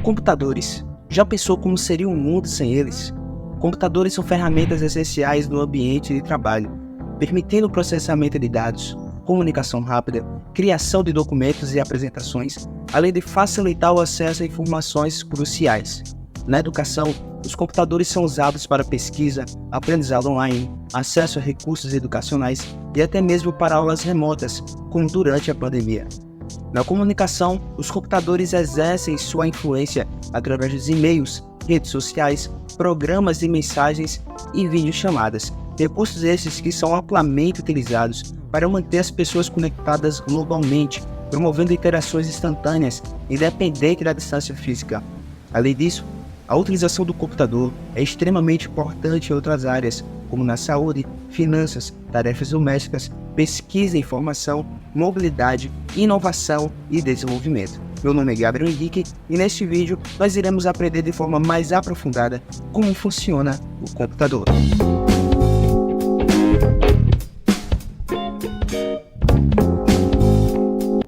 Computadores. Já pensou como seria um mundo sem eles? Computadores são ferramentas essenciais no ambiente de trabalho, permitindo o processamento de dados, comunicação rápida, criação de documentos e apresentações, além de facilitar o acesso a informações cruciais. Na educação, os computadores são usados para pesquisa, aprendizado online, acesso a recursos educacionais e até mesmo para aulas remotas, como durante a pandemia. Na comunicação, os computadores exercem sua influência através dos e-mails, redes sociais, programas de mensagens e videochamadas, recursos esses que são amplamente utilizados para manter as pessoas conectadas globalmente, promovendo interações instantâneas, independente da distância física. Além disso, a utilização do computador é extremamente importante em outras áreas, como na saúde, finanças, tarefas domésticas, pesquisa e informação, mobilidade, inovação e desenvolvimento. Meu nome é Gabriel Henrique e neste vídeo nós iremos aprender de forma mais aprofundada como funciona o computador.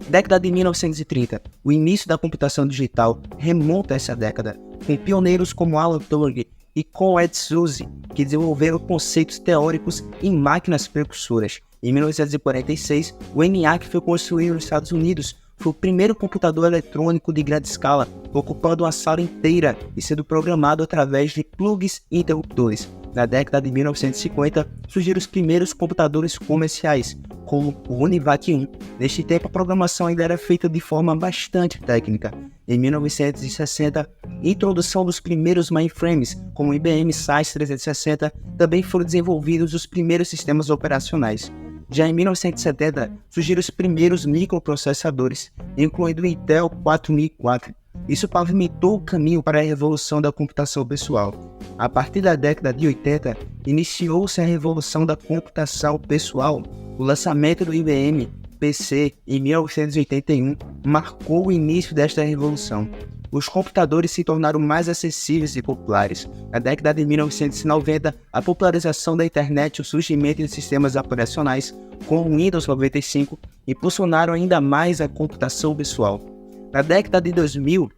Década de 1930, o início da computação digital remonta a essa década, com pioneiros como Alan Turing e Conrad Zuse, que desenvolveram conceitos teóricos em máquinas precursoras. Em 1946, o ENIAC foi construído nos Estados Unidos, foi o primeiro computador eletrônico de grande escala, ocupando uma sala inteira e sendo programado através de plugs e interruptores. Na década de 1950, surgiram os primeiros computadores comerciais, como o Univac 1. Neste tempo, a programação ainda era feita de forma bastante técnica. Em 1960, a introdução dos primeiros mainframes, como o IBM SAIS 360, também foram desenvolvidos os primeiros sistemas operacionais. Já em 1970, surgiram os primeiros microprocessadores, incluindo o Intel 4004. Isso pavimentou o caminho para a revolução da computação pessoal. A partir da década de 80, iniciou-se a revolução da computação pessoal. O lançamento do IBM PC em 1981 marcou o início desta revolução. Os computadores se tornaram mais acessíveis e populares. Na década de 1990, a popularização da internet e o surgimento de sistemas operacionais, como o Windows 95, impulsionaram ainda mais a computação pessoal. Na década de 2000,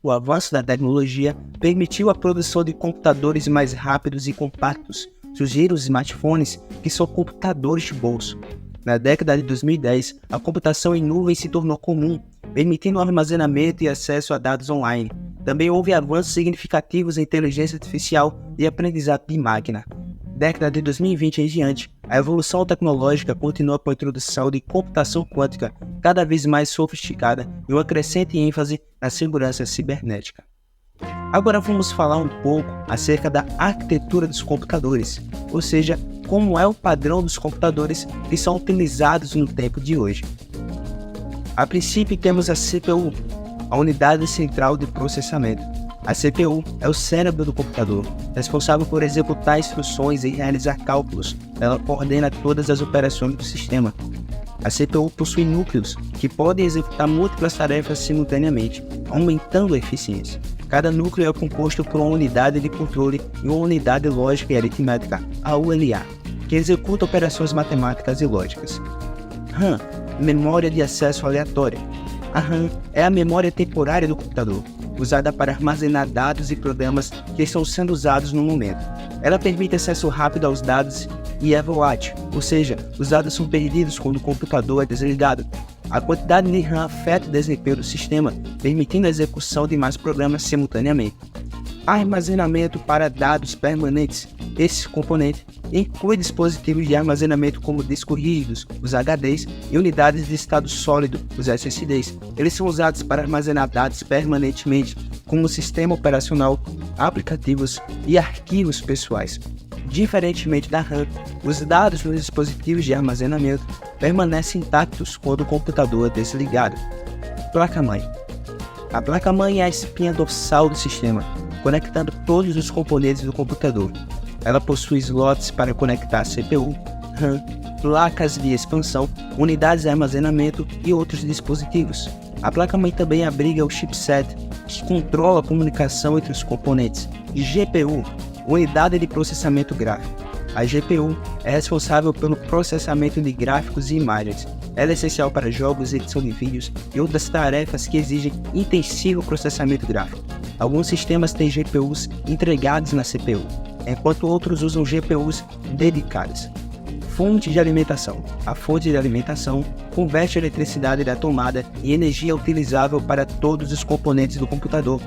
o avanço da tecnologia permitiu a produção de computadores mais rápidos e compactos. Surgiram os smartphones, que são computadores de bolso. Na década de 2010, a computação em nuvem se tornou comum, permitindo o armazenamento e acesso a dados online. Também houve avanços significativos em inteligência artificial e aprendizado de máquina. Década de 2020 em diante, a evolução tecnológica continua com a introdução de computação quântica cada vez mais sofisticada e uma crescente ênfase na segurança cibernética. Agora vamos falar um pouco acerca da arquitetura dos computadores, ou seja, como é o padrão dos computadores que são utilizados no tempo de hoje. A princípio temos a CPU, a unidade central de processamento. A CPU é o cérebro do computador, responsável por executar instruções e realizar cálculos. Ela coordena todas as operações do sistema. A CPU possui núcleos que podem executar múltiplas tarefas simultaneamente, aumentando a eficiência. Cada núcleo é composto por uma unidade de controle e uma unidade lógica e aritmética, a ULA, que executa operações matemáticas e lógicas. RAM, memória de acesso aleatória. A RAM é a memória temporária do computador, usada para armazenar dados e programas que estão sendo usados no momento. Ela permite acesso rápido aos dados e é volátil, ou seja, os dados são perdidos quando o computador é desligado. A quantidade de RAM afeta o desempenho do sistema, permitindo a execução de mais programas simultaneamente. Armazenamento para dados permanentes. Esse componente inclui dispositivos de armazenamento como discos rígidos, os HDs, e unidades de estado sólido, os SSDs. Eles são usados para armazenar dados permanentemente, como o sistema operacional, aplicativos e arquivos pessoais. Diferentemente da RAM, os dados nos dispositivos de armazenamento permanecem intactos quando o computador é desligado. Placa-mãe. A placa-mãe é a espinha dorsal do sistema, conectando todos os componentes do computador. Ela possui slots para conectar CPU, RAM, placas de expansão, unidades de armazenamento e outros dispositivos. A placa-mãe também abriga o chipset, que controla a comunicação entre os componentes. GPU, unidade de processamento gráfico. A GPU é responsável pelo processamento de gráficos e imagens. Ela é essencial para jogos, edição de vídeos e outras tarefas que exigem intensivo processamento gráfico. Alguns sistemas têm GPUs entregados na CPU, enquanto outros usam GPUs dedicadas. Fonte de alimentação. A fonte de alimentação converte a eletricidade da tomada em energia utilizável para todos os componentes do computador.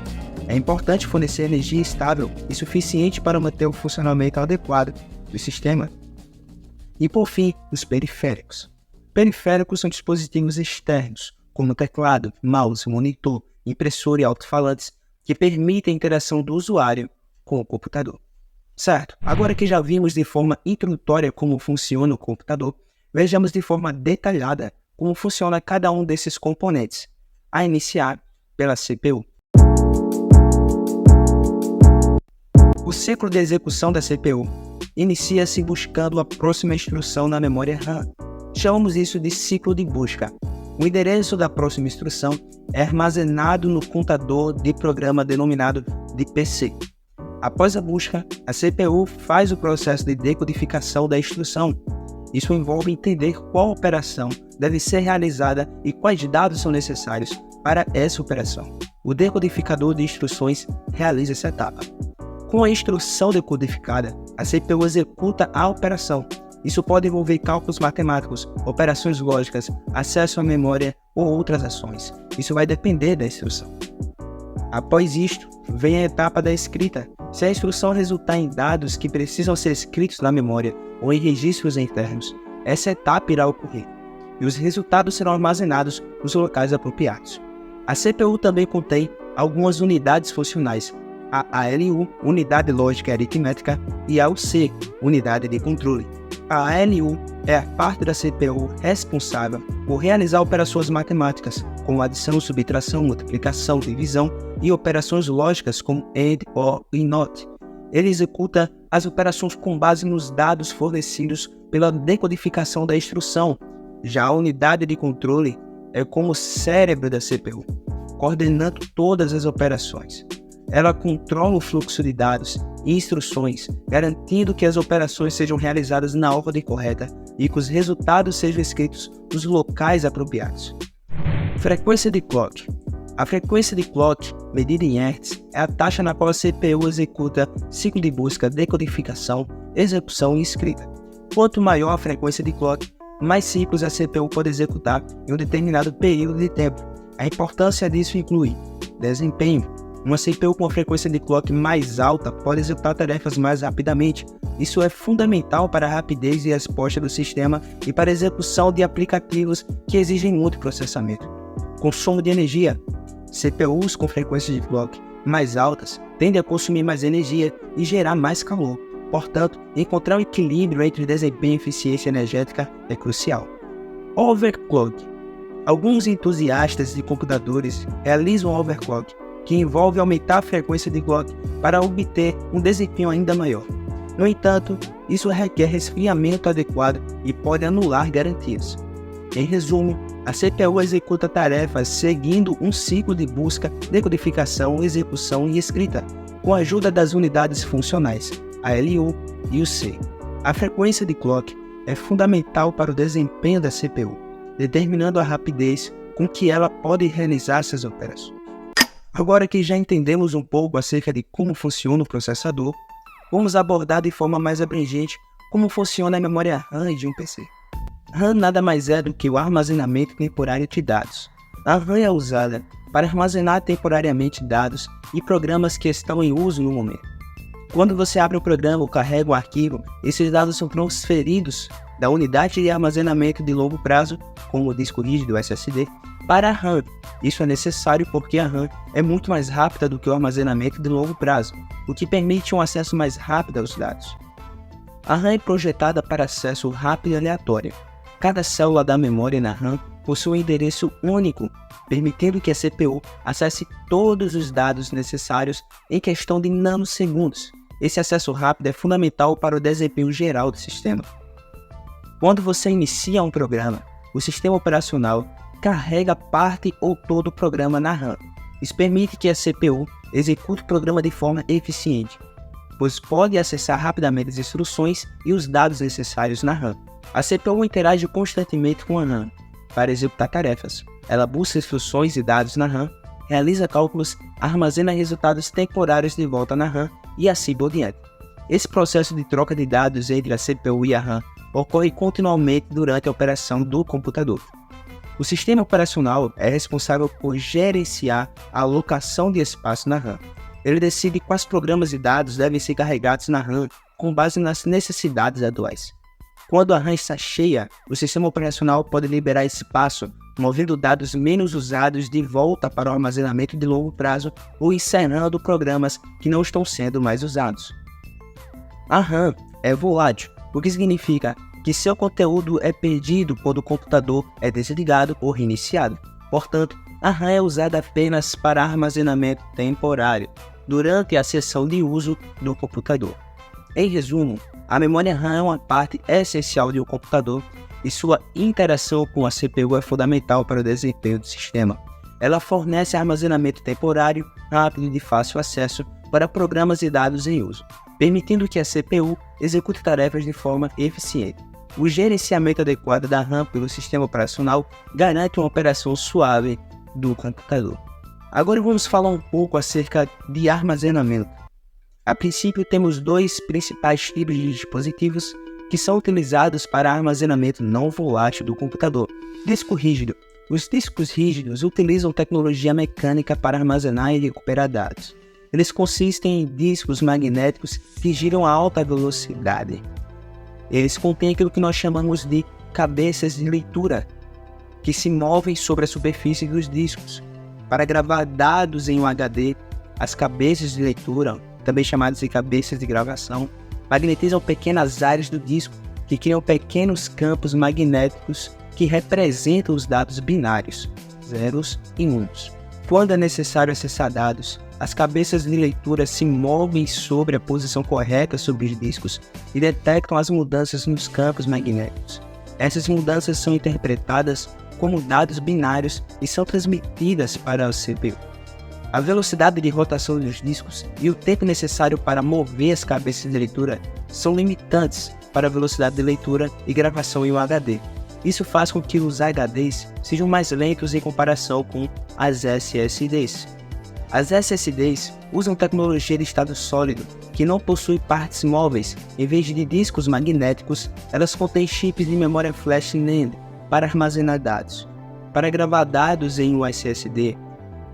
É importante fornecer energia estável e suficiente para manter o funcionamento adequado do sistema. E por fim, os periféricos. Periféricos são dispositivos externos, como teclado, mouse, monitor, impressora e alto-falantes, que permitem a interação do usuário com o computador. Certo, agora que já vimos de forma introdutória como funciona o computador, vejamos de forma detalhada como funciona cada um desses componentes, a iniciar pela CPU. O ciclo de execução da CPU inicia-se buscando a próxima instrução na memória RAM. Chamamos isso de ciclo de busca. O endereço da próxima instrução é armazenado no contador de programa denominado de PC. Após a busca, a CPU faz o processo de decodificação da instrução. Isso envolve entender qual operação deve ser realizada e quais dados são necessários para essa operação. O decodificador de instruções realiza essa etapa. Com a instrução decodificada, a CPU executa a operação. Isso pode envolver cálculos matemáticos, operações lógicas, acesso à memória ou outras ações. Isso vai depender da instrução. Após isto, vem a etapa da escrita. Se a instrução resultar em dados que precisam ser escritos na memória ou em registros internos, essa etapa irá ocorrer, e os resultados serão armazenados nos locais apropriados. A CPU também contém algumas unidades funcionais, a ALU, Unidade Lógica e Aritmética, e a UC, Unidade de Controle. A ALU é a parte da CPU responsável por realizar operações matemáticas, como adição, subtração, multiplicação, divisão e operações lógicas como AND, OR e NOT. Ele executa as operações com base nos dados fornecidos pela decodificação da instrução. Já a unidade de controle é como o cérebro da CPU, coordenando todas as operações. Ela controla o fluxo de dados e instruções, garantindo que as operações sejam realizadas na ordem correta e que os resultados sejam escritos nos locais apropriados. Frequência de clock. A frequência de clock, medida em Hz, é a taxa na qual a CPU executa ciclo de busca, decodificação, execução e escrita. Quanto maior a frequência de clock, mais ciclos a CPU pode executar em um determinado período de tempo. A importância disso inclui desempenho. Uma CPU com a frequência de clock mais alta pode executar tarefas mais rapidamente. Isso é fundamental para a rapidez e resposta do sistema e para a execução de aplicativos que exigem muito processamento. Consumo de energia. CPUs com frequências de clock mais altas tendem a consumir mais energia e gerar mais calor. Portanto, encontrar um equilíbrio entre desempenho e eficiência energética é crucial. Overclock. Alguns entusiastas de computadores realizam overclock, que envolve aumentar a frequência de clock para obter um desempenho ainda maior. No entanto, isso requer resfriamento adequado e pode anular garantias. Em resumo, a CPU executa tarefas seguindo um ciclo de busca, decodificação, execução e escrita, com a ajuda das unidades funcionais, a ALU e o C. A frequência de clock é fundamental para o desempenho da CPU, determinando a rapidez com que ela pode realizar essas operações. Agora que já entendemos um pouco acerca de como funciona o processador, vamos abordar de forma mais abrangente como funciona a memória RAM de um PC. RAM nada mais é do que o armazenamento temporário de dados. A RAM é usada para armazenar temporariamente dados e programas que estão em uso no momento. Quando você abre um programa ou carrega um arquivo, esses dados são transferidos da unidade de armazenamento de longo prazo, como o disco rígido SSD, para a RAM. Isso é necessário porque a RAM é muito mais rápida do que o armazenamento de longo prazo, o que permite um acesso mais rápido aos dados. A RAM é projetada para acesso rápido e aleatório. Cada célula da memória na RAM possui um endereço único, permitindo que a CPU acesse todos os dados necessários em questão de nanosegundos. Esse acesso rápido é fundamental para o desempenho geral do sistema. Quando você inicia um programa, o sistema operacional carrega parte ou todo o programa na RAM. Isso permite que a CPU execute o programa de forma eficiente, pois pode acessar rapidamente as instruções e os dados necessários na RAM. A CPU interage constantemente com a RAM para executar tarefas. Ela busca instruções e dados na RAM realiza cálculos, armazena resultados temporários de volta na RAM e assim por diante. Esse processo de troca de dados entre a CPU e a RAM ocorre continuamente durante a operação do computador. O sistema operacional é responsável por gerenciar a alocação de espaço na RAM. Ele decide quais programas e dados devem ser carregados na RAM com base nas necessidades atuais. Quando a RAM está cheia, o sistema operacional pode liberar espaço, movendo dados menos usados de volta para o armazenamento de longo prazo ou encerrando programas que não estão sendo mais usados. A RAM é volátil, o que significa que seu conteúdo é perdido quando o computador é desligado ou reiniciado. Portanto, a RAM é usada apenas para armazenamento temporário, durante a sessão de uso do computador. Em resumo, a memória RAM é uma parte essencial de um computador e sua interação com a CPU é fundamental para o desempenho do sistema. Ela fornece armazenamento temporário, rápido e de fácil acesso para programas e dados em uso, permitindo que a CPU execute tarefas de forma eficiente. O gerenciamento adequado da RAM pelo sistema operacional garante uma operação suave do computador. Agora vamos falar um pouco acerca de armazenamento. A princípio, temos dois principais tipos de dispositivos que são utilizados para armazenamento não volátil do computador. Disco rígido. Os discos rígidos utilizam tecnologia mecânica para armazenar e recuperar dados. Eles consistem em discos magnéticos que giram a alta velocidade. Eles contêm aquilo que nós chamamos de cabeças de leitura, que se movem sobre a superfície dos discos. Para gravar dados em um HD, as cabeças de leitura, também chamadas de cabeças de gravação, magnetizam pequenas áreas do disco que criam pequenos campos magnéticos que representam os dados binários, zeros e uns. Quando é necessário acessar dados, as cabeças de leitura se movem sobre a posição correta sobre os discos e detectam as mudanças nos campos magnéticos. Essas mudanças são interpretadas como dados binários e são transmitidas para a CPU. A velocidade de rotação dos discos e o tempo necessário para mover as cabeças de leitura são limitantes para a velocidade de leitura e gravação em um HD. Isso faz com que os HDs sejam mais lentos em comparação com as SSDs. As SSDs usam tecnologia de estado sólido, que não possui partes móveis. Em vez de discos magnéticos, elas contêm chips de memória flash NAND para armazenar dados. Para gravar dados em um SSD,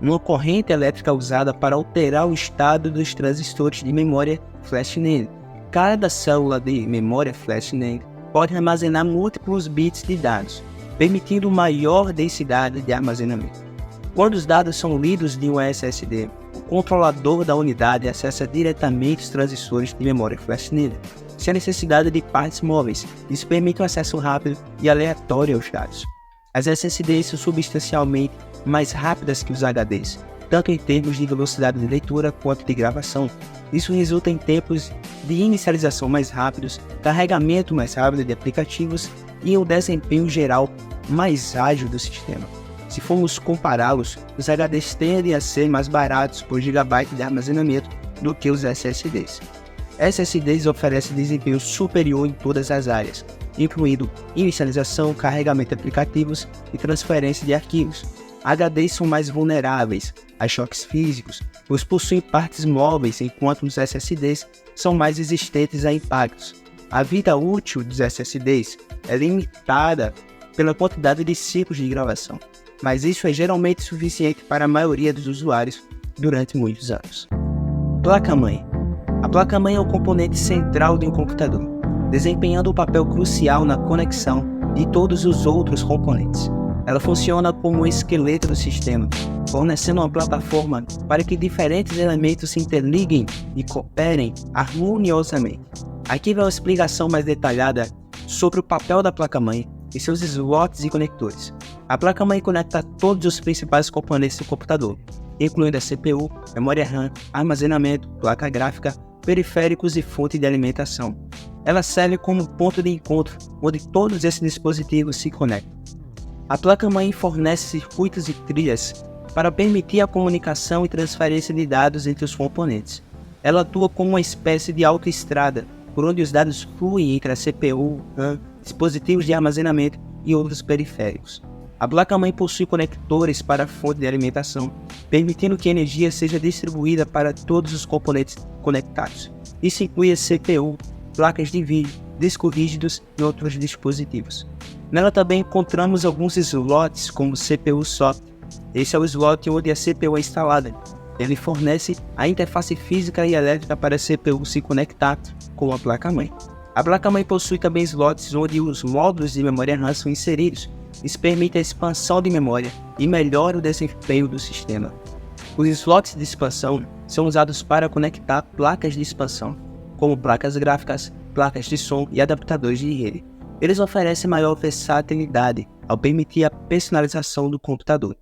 uma corrente elétrica é usada para alterar o estado dos transistores de memória flash NAND. Cada célula de memória flash NAND pode armazenar múltiplos bits de dados, permitindo maior densidade de armazenamento. Quando os dados são lidos de um SSD, o controlador da unidade acessa diretamente os transistores de memória flash NAND, sem a necessidade de partes móveis. Isso permite um acesso rápido e aleatório aos dados. As SSDs são substancialmente mais rápidas que os HDs, tanto em termos de velocidade de leitura quanto de gravação. Isso resulta em tempos de inicialização mais rápidos, carregamento mais rápido de aplicativos e um desempenho geral mais ágil do sistema. Se formos compará-los, os HDs tendem a ser mais baratos por gigabyte de armazenamento do que os SSDs. SSDs oferecem desempenho superior em todas as áreas, incluindo inicialização, carregamento de aplicativos e transferência de arquivos. HDs são mais vulneráveis a choques físicos, pois possuem partes móveis, enquanto os SSDs são mais resistentes a impactos. A vida útil dos SSDs é limitada pela quantidade de ciclos de gravação, mas isso é geralmente suficiente para a maioria dos usuários durante muitos anos. Placa-mãe. A placa-mãe é o componente central de um computador, desempenhando um papel crucial na conexão de todos os outros componentes. Ela funciona como um esqueleto do sistema, fornecendo uma plataforma para que diferentes elementos se interliguem e cooperem harmoniosamente. Aqui vai uma explicação mais detalhada sobre o papel da placa-mãe e seus slots e conectores. A placa-mãe conecta todos os principais componentes do computador, incluindo a CPU, memória RAM, armazenamento, placa gráfica, periféricos e fonte de alimentação. Ela serve como ponto de encontro, onde todos esses dispositivos se conectam. A placa-mãe fornece circuitos e trilhas para permitir a comunicação e transferência de dados entre os componentes. Ela atua como uma espécie de autoestrada, por onde os dados fluem entre a CPU, RAM, dispositivos de armazenamento e outros periféricos. A placa-mãe possui conectores para a fonte de alimentação, permitindo que a energia seja distribuída para todos os componentes conectados. Isso inclui a CPU, placas de vídeo, discos rígidos e outros dispositivos. Nela também encontramos alguns slots como CPU soft. Esse é o slot onde a CPU é instalada. Ele fornece a interface física e elétrica para a CPU se conectar com a placa-mãe. A placa-mãe possui também slots onde os módulos de memória RAM são inseridos. Isso permite a expansão de memória e melhora o desempenho do sistema. Os slots de expansão são usados para conectar placas de expansão, como placas gráficas, placas de som e adaptadores de rede. Eles oferecem maior versatilidade ao permitir a personalização do computador.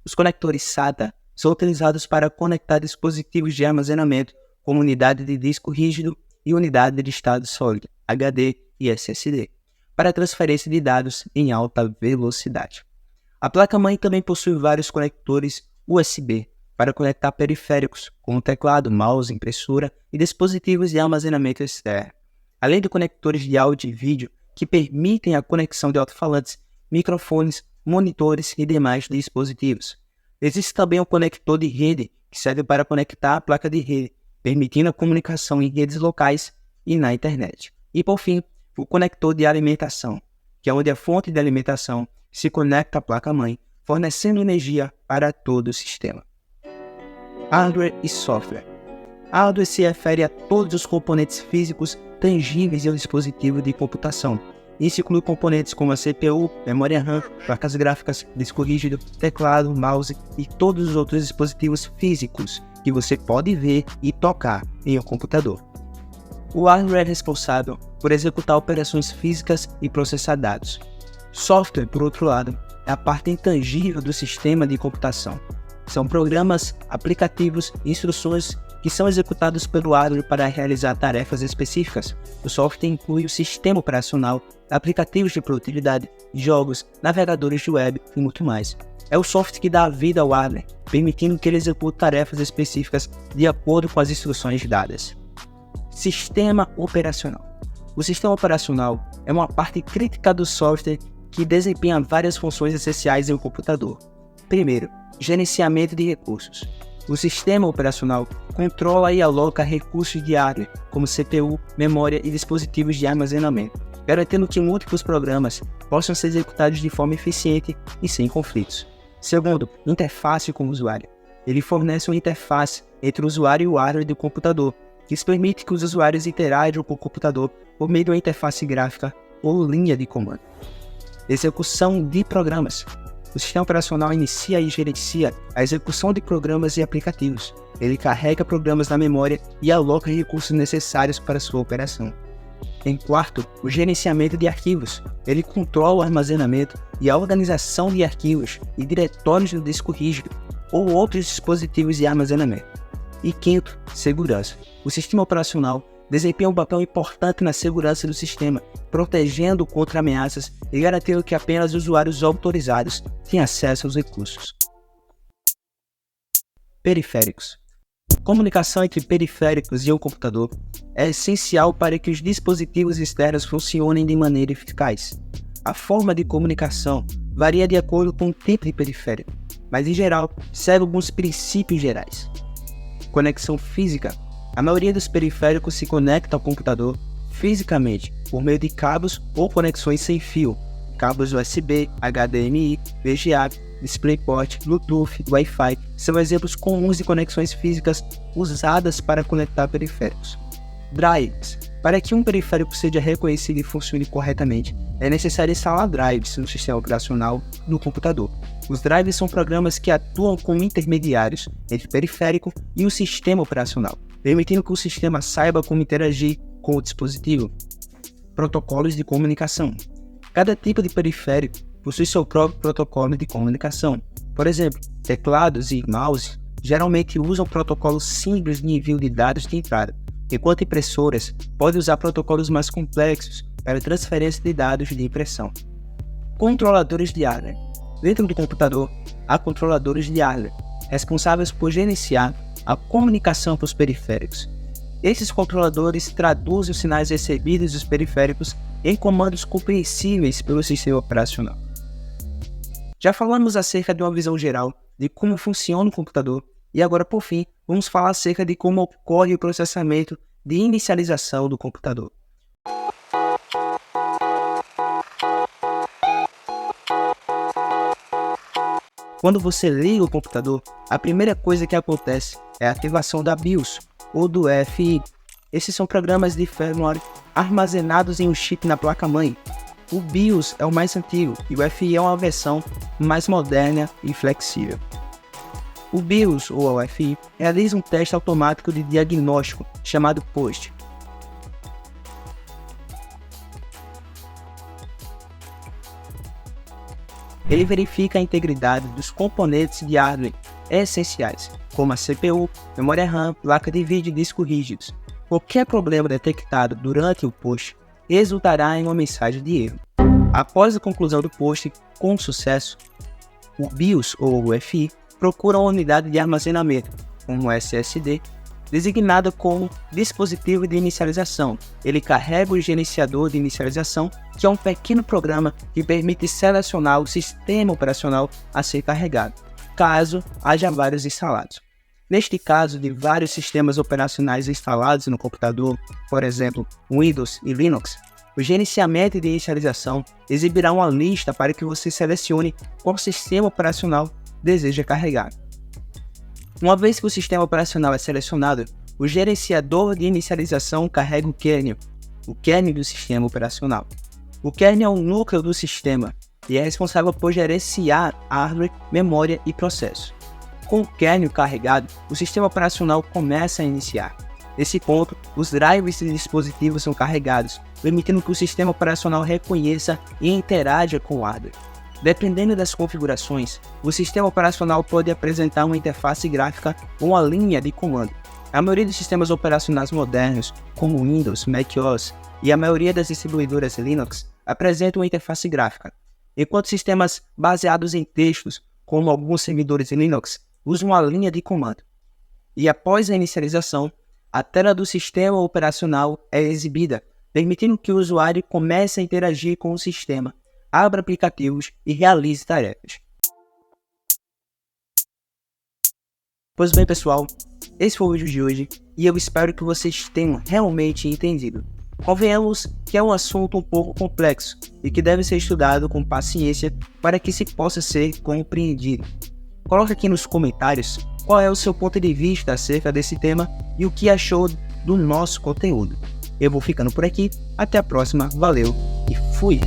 Os conectores SATA são utilizados para conectar dispositivos de armazenamento, como unidade de disco rígido e unidade de estado sólido, HD e SSD, para transferência de dados em alta velocidade. A placa-mãe também possui vários conectores USB para conectar periféricos, como teclado, mouse, impressora e dispositivos de armazenamento externo, além de conectores de áudio e vídeo que permitem a conexão de alto-falantes, microfones, monitores e demais dispositivos. Existe também um conector de rede que serve para conectar a placa de rede, permitindo a comunicação em redes locais e na internet. E por fim, o conector de alimentação, que é onde a fonte de alimentação se conecta à placa-mãe, fornecendo energia para todo o sistema. Hardware e software. Hardware se refere a todos os componentes físicos tangíveis de um dispositivo de computação. Isso inclui componentes como a CPU, memória RAM, placas gráficas, disco rígido, teclado, mouse e todos os outros dispositivos físicos que você pode ver e tocar em um computador. O hardware é responsável por executar operações físicas e processar dados. Software, por outro lado, é a parte intangível do sistema de computação. São programas, aplicativos e instruções que são executados pelo hardware para realizar tarefas específicas. O software inclui o sistema operacional, aplicativos de produtividade, jogos, navegadores de web e muito mais. É o software que dá a vida ao hardware, permitindo que ele execute tarefas específicas de acordo com as instruções dadas. Sistema operacional. O sistema operacional é uma parte crítica do software que desempenha várias funções essenciais em um computador. Primeiro, gerenciamento de recursos. O sistema operacional controla e aloca recursos de hardware, como CPU, memória e dispositivos de armazenamento, garantindo que múltiplos programas possam ser executados de forma eficiente e sem conflitos. Segundo, interface com o usuário. Ele fornece uma interface entre o usuário e o hardware do computador, que permite que os usuários interajam com o computador por meio de uma interface gráfica ou linha de comando. Execução de programas. O sistema operacional inicia e gerencia a execução de programas e aplicativos. Ele carrega programas na memória e aloca recursos necessários para sua operação. Em quarto, o gerenciamento de arquivos. Ele controla o armazenamento e a organização de arquivos e diretórios do disco rígido ou outros dispositivos de armazenamento. E quinto, segurança. O sistema operacional desempenha um papel importante na segurança do sistema, protegendo contra ameaças e garantindo que apenas usuários autorizados tenham acesso aos recursos. Periféricos. Comunicação entre periféricos e um computador é essencial para que os dispositivos externos funcionem de maneira eficaz. A forma de comunicação varia de acordo com o tipo de periférico, mas em geral segue alguns princípios gerais. Conexão física. A maioria dos periféricos se conecta ao computador fisicamente por meio de cabos ou conexões sem fio, cabos USB, HDMI, VGA, DisplayPort, Bluetooth, Wi-Fi são exemplos comuns de conexões físicas usadas para conectar periféricos. Drives. Para que um periférico seja reconhecido e funcione corretamente, é necessário instalar drives no sistema operacional do computador. Os drives são programas que atuam como intermediários entre o periférico e o sistema operacional, permitindo que o sistema saiba como interagir com o dispositivo. Protocolos de comunicação. Cada tipo de periférico possui seu próprio protocolo de comunicação. Por exemplo, teclados e mouse geralmente usam protocolos simples de envio de dados de entrada, enquanto impressoras podem usar protocolos mais complexos para transferência de dados de impressão. Controladores de hardware. Dentro do computador, há controladores de hardware, responsáveis por gerenciar a comunicação para os periféricos. Esses controladores traduzem os sinais recebidos dos periféricos em comandos compreensíveis pelo sistema operacional. Já falamos acerca de uma visão geral de como funciona o computador e agora, por fim, vamos falar acerca de como ocorre o processamento de inicialização do computador. Quando você liga o computador, a primeira coisa que acontece é a ativação da BIOS ou do UEFI. Esses são programas de firmware armazenados em um chip na placa-mãe. O BIOS é o mais antigo e o UEFI é uma versão mais moderna e flexível. O BIOS ou UEFI realiza um teste automático de diagnóstico chamado POST. Ele verifica a integridade dos componentes de hardware essenciais, como a CPU, memória RAM, placa de vídeo e discos rígidos. Qualquer problema detectado durante o POST resultará em uma mensagem de erro. Após a conclusão do POST com sucesso, o BIOS ou UEFI procura uma unidade de armazenamento, como SSD, designada como dispositivo de inicialização. Ele carrega o gerenciador de inicialização, que é um pequeno programa que permite selecionar o sistema operacional a ser carregado, caso haja vários instalados. Neste caso de vários sistemas operacionais instalados no computador, por exemplo, Windows e Linux, o gerenciamento de inicialização exibirá uma lista para que você selecione qual sistema operacional deseja carregar. Uma vez que o sistema operacional é selecionado, o gerenciador de inicialização carrega o kernel do sistema operacional. O kernel é o núcleo do sistema e é responsável por gerenciar hardware, memória e processo. Com o kernel carregado, o sistema operacional começa a iniciar. Nesse ponto, os drivers e dispositivos são carregados, permitindo que o sistema operacional reconheça e interaja com o hardware. Dependendo das configurações, o sistema operacional pode apresentar uma interface gráfica ou uma linha de comando. A maioria dos sistemas operacionais modernos, como Windows, macOS e a maioria das distribuidoras Linux, apresentam uma interface gráfica, enquanto sistemas baseados em textos, como alguns servidores Linux, usam uma linha de comando. E após a inicialização, a tela do sistema operacional é exibida, permitindo que o usuário comece a interagir com o sistema, abra aplicativos e realize tarefas. Pois bem, pessoal, esse foi o vídeo de hoje e eu espero que vocês tenham realmente entendido. Convenhamos que é um assunto um pouco complexo e que deve ser estudado com paciência para que se possa ser compreendido. Coloque aqui nos comentários qual é o seu ponto de vista acerca desse tema e o que achou do nosso conteúdo. Eu vou ficando por aqui, até a próxima, valeu e fui!